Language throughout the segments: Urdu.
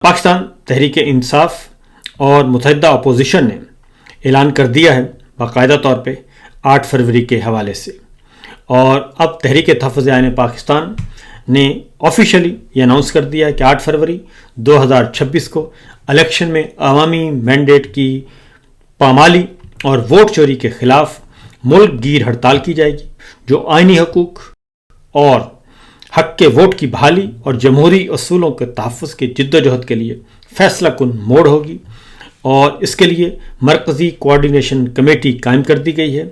پاکستان تحریک انصاف اور متحدہ اپوزیشن نے اعلان کر دیا ہے باقاعدہ طور پہ 8 فروری کے حوالے سے، اور اب تحریک تحفظ آئین پاکستان نے آفیشلی یہ اناؤنس کر دیا ہے کہ 8 فروری 2026 کو الیکشن میں عوامی مینڈیٹ کی پامالی اور ووٹ چوری کے خلاف ملک گیر ہڑتال کی جائے گی، جو آئینی حقوق اور حق کے ووٹ کی بحالی اور جمہوری اصولوں کے تحفظ کی جد و جہد کے لیے فیصلہ کن موڑ ہوگی۔ اور اس کے لیے مرکزی کوآرڈینیشن کمیٹی قائم کر دی گئی ہے،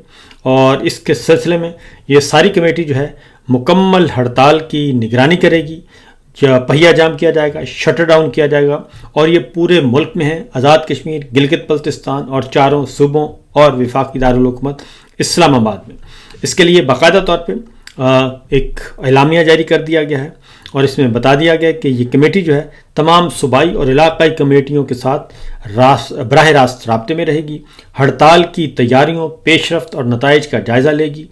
اور اس کے سلسلے میں یہ ساری کمیٹی جو ہے مکمل ہڑتال کی نگرانی کرے گی، پہیہ جام کیا جائے گا، شٹر ڈاؤن کیا جائے گا، اور یہ پورے ملک میں ہے، آزاد کشمیر، گلگت بلتستان اور 4 صوبوں اور وفاقی دارالحکومت اسلام آباد میں۔ اس کے لیے باقاعدہ طور پہ ایک اعلامیہ جاری کر دیا گیا ہے، اور اس میں بتا دیا گیا کہ یہ کمیٹی جو ہے تمام صوبائی اور علاقائی کمیٹیوں کے ساتھ براہ راست رابطے میں رہے گی، ہڑتال کی تیاریوں، پیش رفت اور نتائج کا جائزہ لے گی،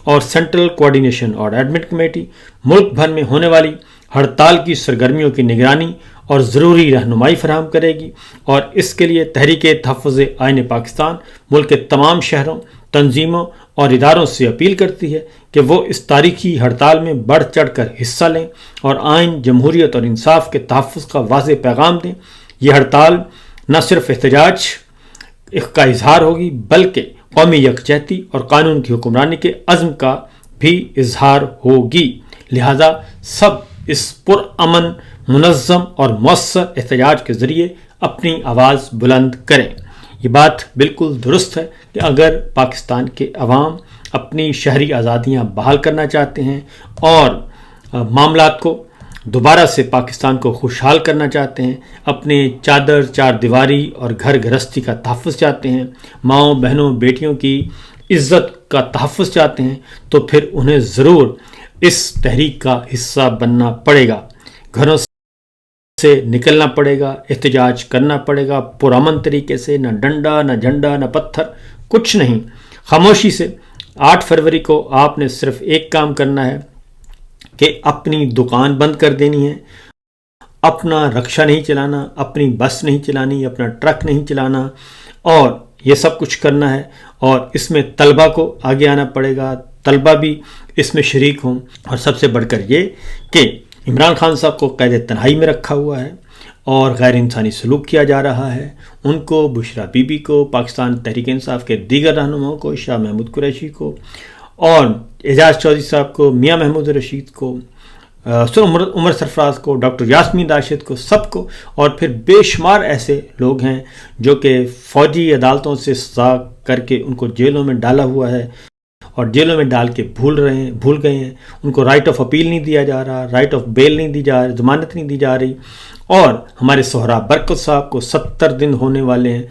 اور سینٹرل کوآرڈینیشن اور ایڈمن کمیٹی ملک بھر میں ہونے والی ہڑتال کی سرگرمیوں کی نگرانی اور ضروری رہنمائی فراہم کرے گی۔ اور اس کے لیے تحریک تحفظ آئین پاکستان ملک کے تمام شہروں، تنظیموں اور اداروں سے اپیل کرتی ہے کہ وہ اس تاریخی ہڑتال میں بڑھ چڑھ کر حصہ لیں اور آئین، جمہوریت اور انصاف کے تحفظ کا واضح پیغام دیں۔ یہ ہڑتال نہ صرف احتجاج کا اظہار ہوگی، بلکہ قومی یکجہتی اور قانون کی حکمرانی کے عزم کا بھی اظہار ہوگی، لہذا سب اس پرامن، منظم اور مؤثر احتجاج کے ذریعے اپنی آواز بلند کریں۔ یہ بات بالکل درست ہے کہ اگر پاکستان کے عوام اپنی شہری آزادیاں بحال کرنا چاہتے ہیں اور معاملات کو دوبارہ سے پاکستان کو خوشحال کرنا چاہتے ہیں، اپنے چادر، چار دیواری اور گھر گھرستی کا تحفظ چاہتے ہیں، ماؤں، بہنوں، بیٹیوں کی عزت کا تحفظ چاہتے ہیں، تو پھر انہیں ضرور اس تحریک کا حصہ بننا پڑے گا، گھروں سے نکلنا پڑے گا، احتجاج کرنا پڑے گا پرامن طریقے سے، نہ ڈنڈا، نہ جھنڈا، نہ پتھر، کچھ نہیں، خاموشی سے۔ 8 فروری کو آپ نے صرف ایک کام کرنا ہے کہ اپنی دکان بند کر دینی ہے، اپنا رکشہ نہیں چلانا، اپنی بس نہیں چلانی، اپنا ٹرک نہیں چلانا، اور یہ سب کچھ کرنا ہے۔ اور اس میں طلبہ کو آگے آنا پڑے گا، طلبہ بھی اس میں شریک ہوں، اور سب سے بڑھ کر یہ کہ عمران خان صاحب کو قید تنہائی میں رکھا ہوا ہے اور غیر انسانی سلوک کیا جا رہا ہے، ان کو، بشرا بی بی کو، پاکستان تحریک انصاف کے دیگر رہنماؤں کو، شاہ محمود قریشی کو، اور اعجاز چودھری صاحب کو، میاں محمود رشید کو، عمر سرفراز کو، ڈاکٹر یاسمین راشد کو، سب کو، اور پھر بے شمار ایسے لوگ ہیں جو کہ فوجی عدالتوں سے سزا کر کے ان کو جیلوں میں ڈالا ہوا ہے، اور جیلوں میں ڈال کے بھول گئے ہیں، ان کو رائٹ آف اپیل نہیں دیا جا رہا، رائٹ آف بیل نہیں دی جا رہی، ضمانت نہیں دی جا رہی۔ اور ہمارے سہراب برکت صاحب کو 70 دن ہونے والے ہیں،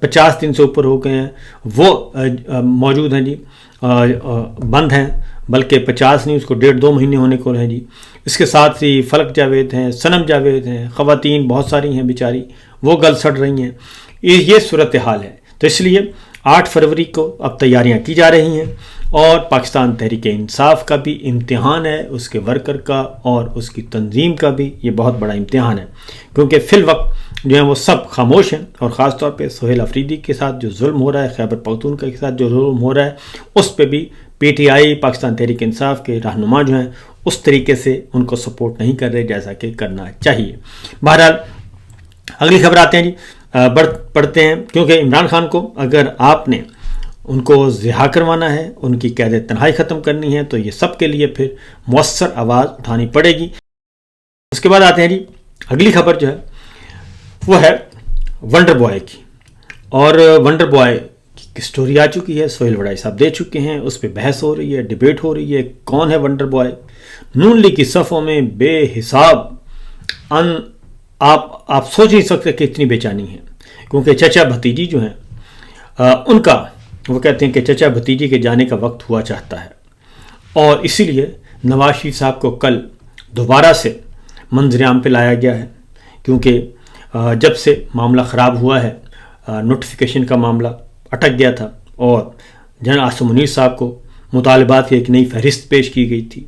50 دن سے اوپر ہو گئے ہیں، وہ موجود ہیں جی، بند ہیں، بلکہ 50 نہیں، اس کو 1.5-2 مہینے ہونے کو ہیں جی۔ اس کے ساتھ ہی فلک جاوید ہیں، صنم جاوید ہیں، خواتین بہت ساری ہیں بیچاری، وہ گل سڑ رہی ہیں۔ یہ صورتحال ہے، تو اس لیے 8 فروری کو اب تیاریاں کی جا رہی ہیں، اور پاکستان تحریک انصاف کا بھی امتحان ہے، اس کے ورکر کا اور اس کی تنظیم کا بھی یہ بہت بڑا امتحان ہے، کیونکہ فی الوقت جو ہیں وہ سب خاموش ہیں، اور خاص طور پہ سہیل افریدی کے ساتھ جو ظلم ہو رہا ہے، خیبر پختونخوا کے ساتھ جو ظلم ہو رہا ہے، اس پہ بھی P T I, Pakistan Tehreek Insaf کے رہنما جو ہیں اس طریقے سے ان کو سپورٹ نہیں کر رہے جیسا کہ کرنا چاہیے۔ بہرحال اگلی خبر آتے ہیں جی، پڑھتے ہیں، کیونکہ عمران خان کو اگر آپ نے ان کو رہا کروانا ہے، ان کی قید تنہائی ختم کرنی ہے، تو یہ سب کے لیے پھر مؤثر آواز اٹھانی پڑے گی۔ اس کے بعد آتے ہیں جی، اگلی خبر جو ہے وہ ہے ونڈر بوائے کی، اور ونڈر بوائے کی سٹوری آ چکی ہے، سہیل وڑائی صاحب دے چکے ہیں، اس پہ بحث ہو رہی ہے، ڈیبیٹ ہو رہی ہے، کون ہے ونڈر بوائے۔ نون لیگ کی صفوں میں بے حساب آپ سوچ نہیں سکتے کہ اتنی بے چینی ہے، کیونکہ چچا بھتیجی جو ہیں ان کا، وہ کہتے ہیں کہ چچا بھتیجی کے جانے کا وقت ہوا چاہتا ہے، اور اسی لیے نواز شریف صاحب کو کل دوبارہ سے منظر عام پہ لایا گیا ہے، کیونکہ جب سے معاملہ خراب ہوا ہے، نوٹیفیکیشن کا معاملہ اٹک گیا تھا، اور جنرل عاصم منیر صاحب کو مطالبات کی ایک نئی فہرست پیش کی گئی تھی،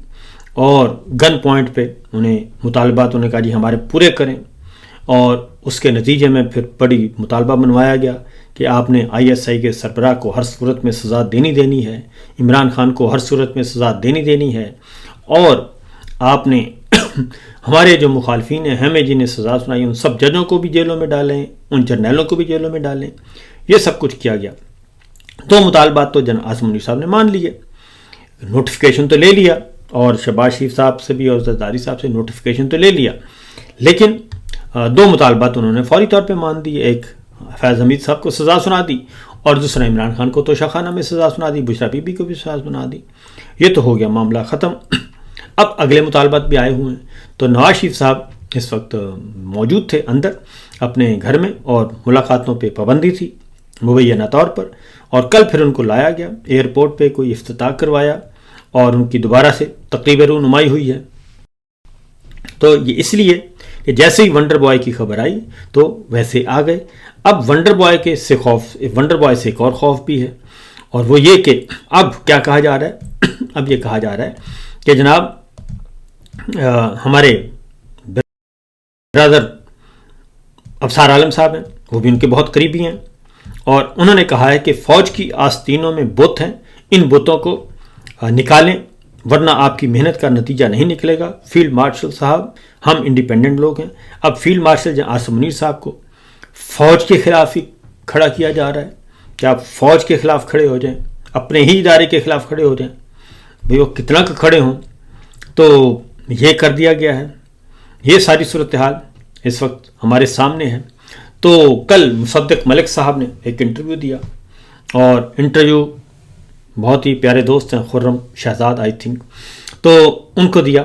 اور گن پوائنٹ پہ انہیں مطالبات، انہوں نے کہا جی ہمارے پورے کریں، اور اس کے نتیجے میں پھر بڑی مطالبہ بنوایا گیا کہ آپ نے ISI کے سربراہ کو ہر صورت میں سزا دینی ہے، عمران خان کو ہر صورت میں سزا دینی ہے، اور آپ نے ہمارے جو مخالفین ہیں ہمیں جنہیں سزا سنائی ان سب ججوں کو بھی جیلوں میں ڈالیں، ان جرنیلوں کو بھی جیلوں میں ڈالیں، یہ سب کچھ کیا گیا۔ تو مطالبات تو جناب عاصم منیر صاحب نے مان لیے، نوٹیفیکیشن تو لے لیا، اور شہباز شریف صاحب سے بھی اور زرداری صاحب سے نوٹیفیکیشن تو لے لیا، لیکن دو مطالبات انہوں نے فوری طور پہ مان دی، ایک فیض حمید صاحب کو سزا سنا دی اور دوسرا عمران خان کو توشہ خانہ میں سزا سنا دی، بشرا بی بی کو بھی سزا سنا دی۔ یہ تو ہو گیا معاملہ ختم۔ اب اگلے مطالبات بھی آئے ہوئے ہیں، تو نواز شریف صاحب اس وقت موجود تھے اندر اپنے گھر میں، اور ملاقاتوں پہ پابندی تھی مبینہ طور پر، اور کل پھر ان کو لایا گیا ایئرپورٹ پہ، کوئی افتتاح کروایا اور ان کی دوبارہ سے تقریب رونمائی ہوئی ہے۔ تو یہ اس لیے کہ جیسے ہی ونڈر بوائے کی خبر آئی تو ویسے آ گئے۔ اب ونڈر بوائے سے ایک اور خوف بھی ہے، اور وہ یہ کہ اب کیا کہا جا رہا ہے، اب یہ کہا جا رہا ہے کہ جناب ہمارے برادر ابصار عالم صاحب ہیں، وہ بھی ان کے بہت قریبی ہیں، اور انہوں نے کہا ہے کہ فوج کی آستینوں میں بت ہیں، ان بتوں کو نکالیں ورنہ آپ کی محنت کا نتیجہ نہیں نکلے گا۔ فیلڈ مارشل صاحب، ہم انڈیپینڈنٹ لوگ ہیں۔ اب فیلڈ مارشل عاصم منیر صاحب کو فوج کے خلاف ہی کھڑا کیا جا رہا ہے کہ آپ فوج کے خلاف کھڑے ہو جائیں، اپنے ہی ادارے کے خلاف کھڑے ہو جائیں، بھئی وہ کتنا کہ کھڑے ہوں۔ تو یہ کر دیا گیا ہے، یہ ساری صورتحال اس وقت ہمارے سامنے ہے۔ تو کل مصدق ملک صاحب نے ایک انٹرویو دیا، اور انٹرویو بہت ہی پیارے دوست ہیں خرم شہزاد آئی تھنک، تو ان کو دیا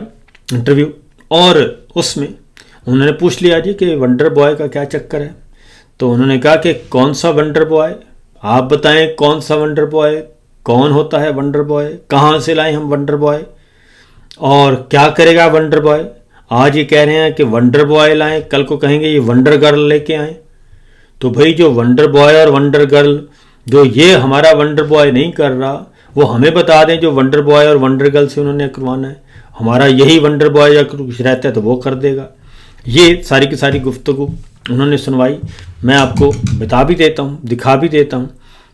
انٹرویو، اور اس میں انہوں نے پوچھ لیا جی کہ ونڈر بوائے کا کیا چکر ہے، تو انہوں نے کہا کہ کون سا ونڈر بوائے، آپ بتائیں کون سا ونڈر بوائے، کون ہوتا ہے ونڈر بوائے، کہاں سے لائیں ہم ونڈر بوائے، اور کیا کرے گا ونڈر بوائے؟ آج یہ کہہ رہے ہیں کہ ونڈر بوائے لائیں، کل کو کہیں گے یہ ونڈر گرل لے کے آئیں۔ تو بھائی جو ونڈر بوائے اور ونڈر گرل، جو یہ ہمارا ونڈر بوائے نہیں کر رہا، وہ ہمیں بتا دیں جو ونڈر بوائے اور ونڈر گرل سے انہوں نے کروانا ہے، ہمارا یہی ونڈر بوائے یا کچھ رہتا ہے تو وہ کر دے گا۔ یہ ساری کی ساری گفتگو انہوں نے سنوائی، میں آپ کو بتا بھی دیتا ہوں، دکھا بھی دیتا ہوں،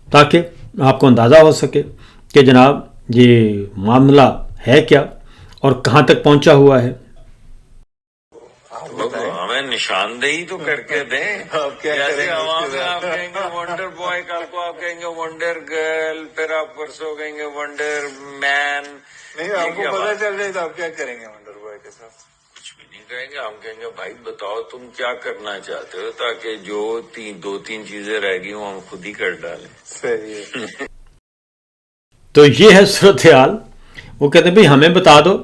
تاکہ آپ کو اندازہ ہو سکے کہ جناب یہ معاملہ ہے کیا اور کہاں تک پہنچا ہوا ہے۔ ہمیں نشاندہی تو کر کے دیں، جیسے عوام میں آپ کہیں گے ونڈر بوائے، کل کو آپ کہیں گے ونڈر گرل، پھر آپ پرسوں کہیں گے ونڈر مین۔ نہیں، آپ کو پتہ چل جائے تو آپ کیا کریں گے ونڈر بوائے کے ساتھ؟ کچھ بھی نہیں کہیں گے، ہم کہیں گے بھائی بتاؤ تم کیا کرنا چاہتے ہو، تاکہ جو دو تین چیزیں رہ گئی ہوں ہم خود ہی کر ڈالیں۔ صحیح ہے۔ تو یہ ہے صورتحال۔ وہ کہتے ہیں بھائی ہمیں بتا دو،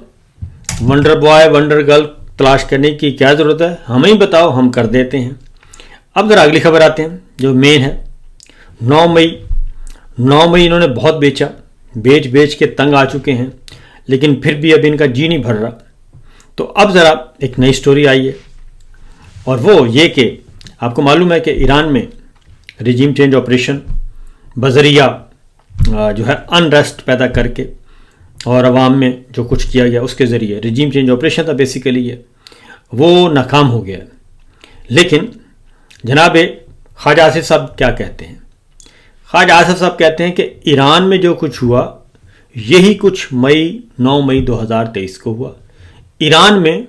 ونڈر بوائے ونڈر گرل تلاش کرنے کی کیا ضرورت ہے، ہمیں ہی بتاؤ، ہم کر دیتے ہیں۔ اب ذرا اگلی خبر آتے ہیں جو مین ہے۔ 9 مئی انہوں نے بہت بیچا، بیچ کے تنگ آ چکے ہیں، لیکن پھر بھی اب ان کا جی نہیں بھر رہا۔ تو اب ذرا ایک نئی سٹوری آئی ہے، اور وہ یہ کہ آپ کو معلوم ہے کہ ایران میں رجیم چینج آپریشن بذریعہ جو ہے انریسٹ پیدا کر کے اور عوام میں جو کچھ کیا گیا اس کے ذریعے، رجیم چینج آپریشن تھا بیسیکلی، یہ وہ ناکام ہو گیا ہے۔ لیکن جناب خواجہ آصف صاحب کیا کہتے ہیں؟ خواجہ آصف صاحب کہتے ہیں کہ ایران میں جو کچھ ہوا یہی کچھ 9 مئی 2023 کو ہوا۔ ایران میں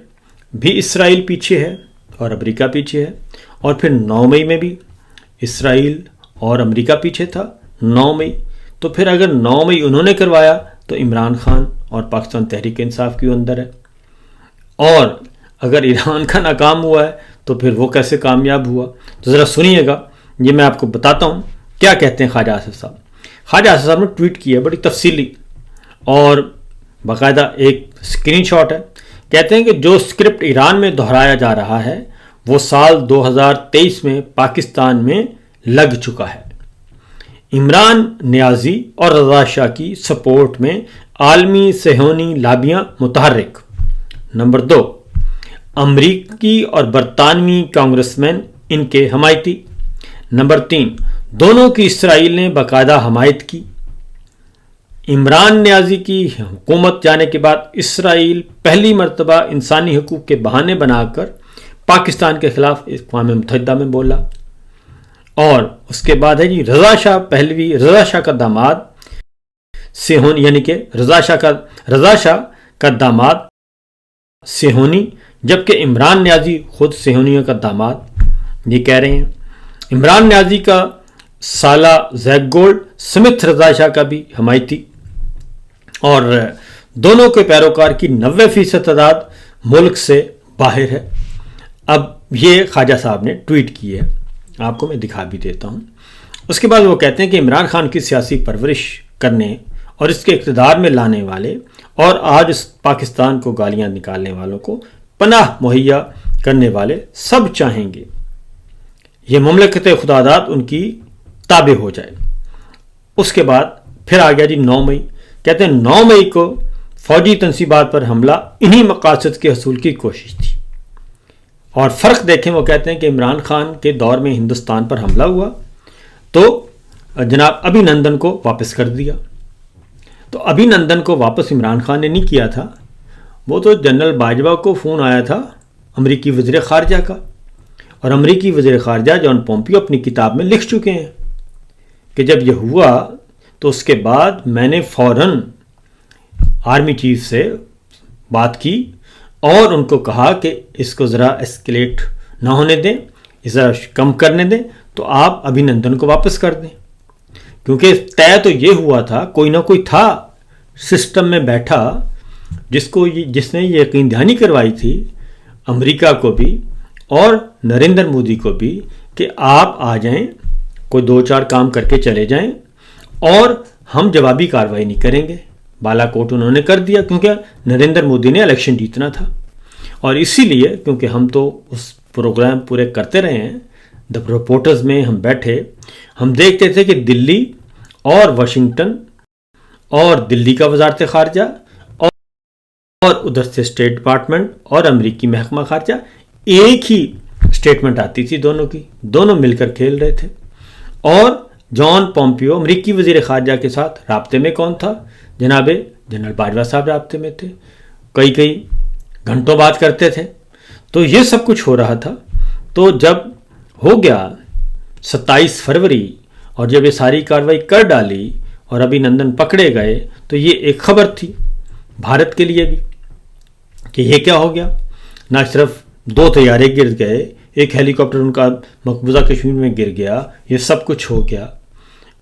بھی اسرائیل پیچھے ہے اور امریکہ پیچھے ہے، اور پھر 9 مئی میں بھی اسرائیل اور امریکہ پیچھے تھا 9 مئی۔ تو پھر اگر 9 مئی انہوں نے کروایا تو عمران خان اور پاکستان تحریک انصاف کیوں اندر ہے؟ اور اگر ایران کا ناکام ہوا ہے تو پھر وہ کیسے کامیاب ہوا؟ تو ذرا سنیے گا، یہ میں آپ کو بتاتا ہوں کیا کہتے ہیں خواجہ آصف صاحب۔ خواجہ آصف صاحب نے ٹویٹ کیا بڑی تفصیلی اور باقاعدہ ایک اسکرین شاٹ ہے۔ کہتے ہیں کہ جو اسکرپٹ ایران میں دہرایا جا رہا ہے وہ سال 2023 میں پاکستان میں لگ چکا ہے۔ عمران نیازی اور رضا شاہ کی سپورٹ میں عالمی صہیونی لابیاں متحرک۔ نمبر 2، امریکی اور برطانوی کانگریس مین ان کے حمایتی۔ نمبر 3، دونوں کی اسرائیل نے باقاعدہ حمایت کی۔ عمران نیازی کی حکومت جانے کے بعد اسرائیل پہلی مرتبہ انسانی حقوق کے بہانے بنا کر پاکستان کے خلاف اقوام متحدہ میں بولا. اور اس کے بعد ہے جی رضا شاہ پہلوی، رضا شاہ کا داماد سیہونی، یعنی کہ رضا شاہ کا داماد سیہونی، جبکہ عمران نیازی خود سیہونیوں کا داماد. یہ کہہ رہے ہیں عمران نیازی کا سالہ زیک گولڈ سمتھ رضا شاہ کا بھی حمایتی، اور دونوں کے پیروکار کی 90% تعداد ملک سے باہر ہے. اب یہ خواجہ صاحب نے ٹویٹ کی ہے، آپ کو میں دکھا بھی دیتا ہوں. اس کے بعد وہ کہتے ہیں کہ عمران خان کی سیاسی پرورش کرنے اور اس کے اقتدار میں لانے والے اور آج اس پاکستان کو گالیاں نکالنے والوں کو پناہ مہیا کرنے والے سب چاہیں گے یہ مملکت خداداد ان کی تابع ہو جائے. اس کے بعد پھر آ گیا جی 9 مئی. کہتے ہیں 9 مئی کو فوجی تنصیبات پر حملہ انہی مقاصد کے حصول کی کوشش تھی. اور فرق دیکھیں، وہ کہتے ہیں کہ عمران خان کے دور میں ہندوستان پر حملہ ہوا تو جناب ابھی نندن کو واپس کر دیا. تو ابھی نندن کو واپس عمران خان نے نہیں کیا تھا، وہ تو جنرل باجوہ کو فون آیا تھا امریکی وزیر خارجہ کا، اور امریکی وزیر خارجہ جان پومپیو اپنی کتاب میں لکھ چکے ہیں کہ جب یہ ہوا تو اس کے بعد میں نے فوراً آرمی چیف سے بات کی اور ان کو کہا کہ اس کو ذرا ایسکلیٹ نہ ہونے دیں، ذرا کم کرنے دیں، تو آپ ابھی نندن کو واپس کر دیں. کیونکہ طے تو یہ ہوا تھا، کوئی نہ کوئی تھا سسٹم میں بیٹھا جس نے یہ یقین دہانی کروائی تھی امریکہ کو بھی اور نریندر مودی کو بھی کہ آپ آ جائیں، کوئی 2-4 کام کر کے چلے جائیں اور ہم جوابی کارروائی نہیں کریں گے. بالا کوٹ انہوں نے کر دیا کیونکہ نریندر مودی نے الیکشن جیتنا تھا، اور اسی لیے کیونکہ ہم تو اس پروگرام پورے کرتے رہے ہیں، دا رپورٹرز میں ہم بیٹھے، ہم دیکھتے تھے کہ دلی اور واشنگٹن اور دلی کا وزارت خارجہ اور ادھر سے اسٹیٹ ڈپارٹمنٹ اور امریکی محکمہ خارجہ ایک ہی اسٹیٹمنٹ آتی تھی دونوں کی، دونوں مل کر کھیل رہے تھے. اور جان پومپیو امریکی وزیر خارجہ کے ساتھ رابطے میں کون تھا؟ جناب جنرل باجوہ صاحب رابطے میں تھے، کئی گھنٹوں بات کرتے تھے. تو یہ سب کچھ ہو رہا تھا. تو جب ہو گیا 27 فروری اور جب یہ ساری کارروائی کر ڈالی اور ابھی نندن پکڑے گئے تو یہ ایک خبر تھی بھارت کے لیے بھی کہ یہ کیا ہو گیا. نہ صرف 2 طیارے گر گئے، ایک ہیلی کاپٹر ان کا مقبوضہ کشمیر میں گر گیا، یہ سب کچھ ہو گیا.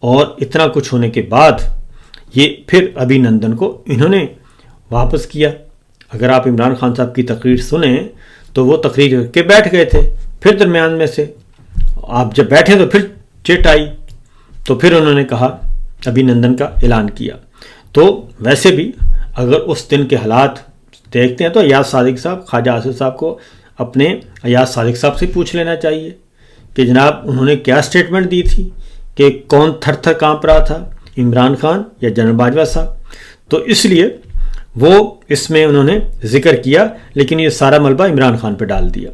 اور اتنا کچھ ہونے کے بعد یہ پھر ابھی نندن کو انہوں نے واپس کیا. اگر آپ عمران خان صاحب کی تقریر سنیں تو وہ تقریر کے بیٹھ گئے تھے، پھر درمیان میں سے آپ جب بیٹھے تو پھر چٹ آئی، تو پھر انہوں نے کہا ابھی نندن کا اعلان کیا. تو ویسے بھی اگر اس دن کے حالات دیکھتے ہیں تو ایاز صادق صاحب، خواجہ آصف صاحب کو اپنے ایاز صادق صاحب سے پوچھ لینا چاہیے کہ جناب انہوں نے کیا سٹیٹمنٹ دی تھی، کہ کون تھر تھر کانپ رہا تھا، عمران خان یا جنرل باجوہ صاحب. تو اس لیے وہ اس میں انہوں نے ذکر کیا، لیکن یہ سارا ملبہ عمران خان پہ ڈال دیا.